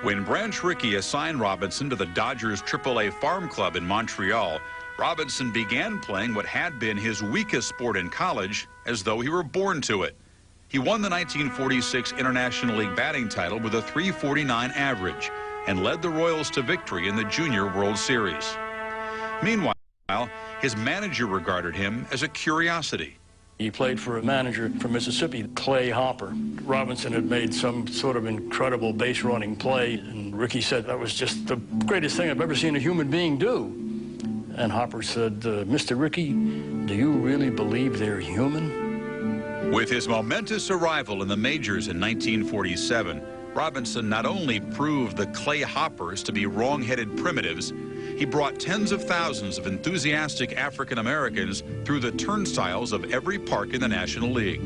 When Branch Rickey assigned Robinson to the Dodgers AAA Farm Club in Montreal, Robinson began playing what had been his weakest sport in college as though he were born to it. He won the 1946 International League batting title with a .349 average and led the Royals to victory in the Junior World Series. Meanwhile, his manager regarded him as a curiosity. He played for a manager from Mississippi, Clay Hopper. Robinson had made some sort of incredible base-running play, and Rickey said that was just the greatest thing I've ever seen a human being do. And Hopper said, Mr. Rickey, do you really believe they're human? With his momentous arrival in the majors in 1947, Robinson not only proved the Clay Hoppers to be wrong-headed primitives, he brought tens of thousands of enthusiastic African Americans through the turnstiles of every park in the National League.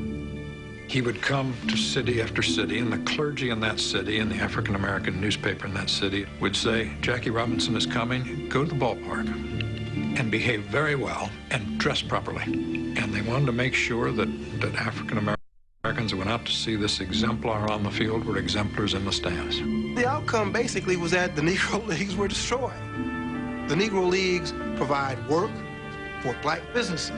He would come to city after city, and the clergy in that city and the African American newspaper in that city would say, Jackie Robinson is coming, go to the ballpark and behave very well and dress properly. And they wanted to make sure that African Americans who went out to see this exemplar on the field were exemplars in the stands. The outcome basically was that the Negro Leagues were destroyed. The Negro Leagues provide work for black businesses,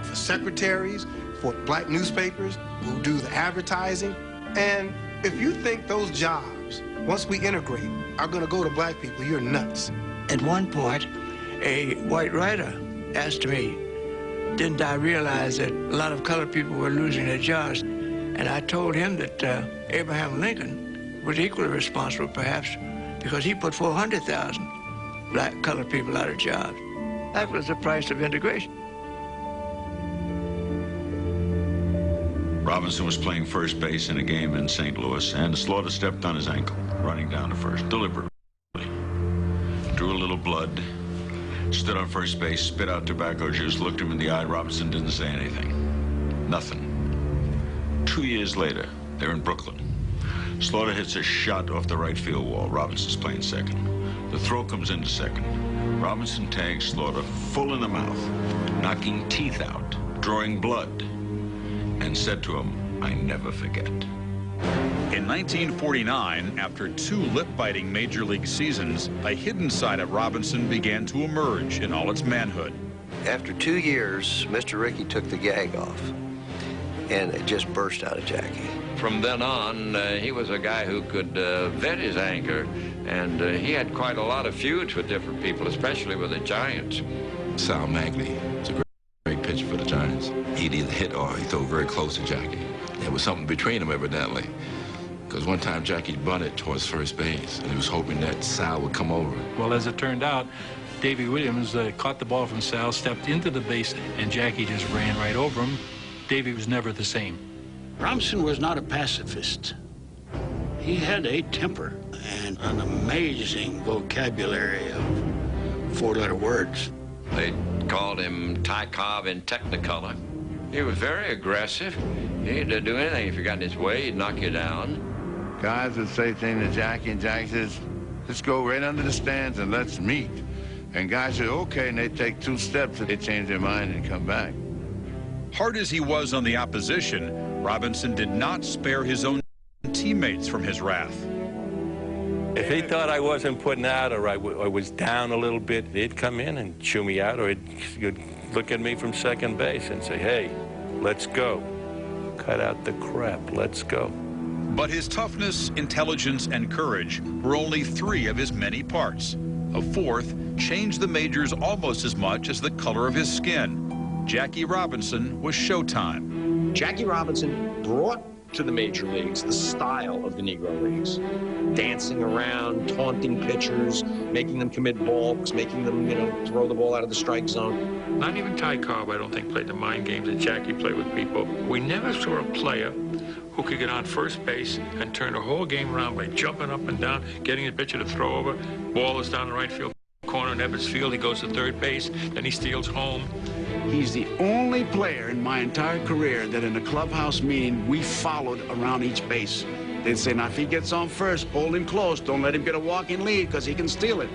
for secretaries, for black newspapers who do the advertising. And if you think those jobs, once we integrate, are going to go to black people, you're nuts. At one point, a white writer asked me, didn't I realize that a lot of colored people were losing their jobs? And I told him that Abraham Lincoln was equally responsible, perhaps, because he put 400,000 black colored people out of jobs. That was the price of integration. Robinson was playing first base in a game in St. Louis, and Slaughter stepped on his ankle, running down to first, deliberately. Drew a little blood, stood on first base, spit out tobacco juice, looked him in the eye. Robinson didn't say anything. Nothing. 2 years later, they're in Brooklyn. Slaughter hits a shot off the right field wall. Robinson's playing second. The throw comes into second. Robinson tags Slaughter full in the mouth, knocking teeth out, drawing blood, and said to him, I never forget. In 1949, after 2 lip-biting major league seasons, a hidden side of Robinson began to emerge in all its manhood. After 2 years, Mr. Rickey took the gag off, and it just burst out of Jackie. From then on, he was a guy who could vet his anger, and he had quite a lot of feuds with different people, especially with the Giants. Sal Magley was a great pitcher for the Giants. He'd either hit or he'd throw very close to Jackie. There was something between them, evidently, because one time Jackie bunted towards first base, and he was hoping that Sal would come over. Well, as it turned out, Davy Williams caught the ball from Sal, stepped into the base, and Jackie just ran right over him. Davy was never the same. Robinson was not a pacifist. He had a temper and an amazing vocabulary of 4-letter words. They called him Tykov in Technicolor. He was very aggressive. He'd do anything if you got in his way, he'd knock you down. Guys would say things to Jackie, and Jackie says, let's go right under the stands and let's meet. And guys say, okay, and they take 2 steps and they change their mind and come back. Hard as he was on the opposition, Robinson did not spare his own teammates from his wrath. If he thought I wasn't putting out or I was down a little bit, he'd come in and chew me out, or he'd look at me from second base and say, hey, let's go. Cut out the crap, let's go. But his toughness, intelligence, and courage were only 3 of his many parts. A 4th changed the majors almost as much as the color of his skin. Jackie Robinson was Showtime. Jackie Robinson brought to the major leagues the style of the Negro Leagues. Dancing around, taunting pitchers, making them commit balks, making them, throw the ball out of the strike zone. Not even Ty Cobb, I don't think, played the mind games that Jackie played with people. We never saw a player who could get on first base and turn the whole game around by jumping up and down, getting the pitcher to throw over. Ball is down the right field corner in Ebbets Field. He goes to third base, then he steals home. He's the only player in my entire career that in a clubhouse meeting we followed around each base. They'd say, now if he gets on first, hold him close. Don't let him get a walking lead because he can steal it.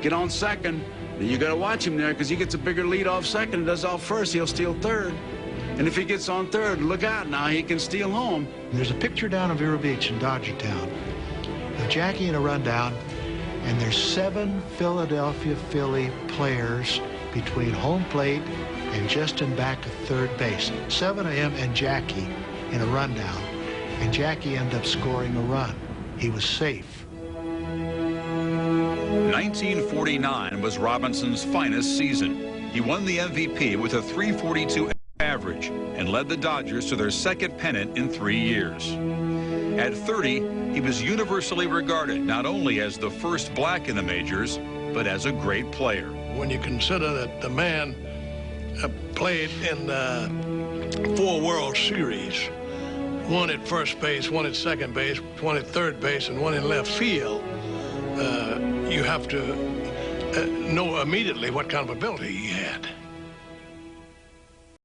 Get on second. You got to watch him there because he gets a bigger lead off second and does off first, he'll steal third. And if he gets on third, look out now, he can steal home. There's a picture down of Vero Beach in Dodgertown. Now, Jackie in a rundown, and there's 7 Philadelphia Philly players between home plate and just in back of third base. 7 of him and Jackie in a rundown, and Jackie ended up scoring a run. He was safe. 1949 was Robinson's finest season. He won the MVP with a .342 average and led the Dodgers to their second pennant in 3 years. At 30, he was universally regarded not only as the first black in the majors, but as a great player. When you consider that the man played in 4 World Series, one at first base, one at second base, one at third base, and one in left field, you have to know immediately what kind of ability he had.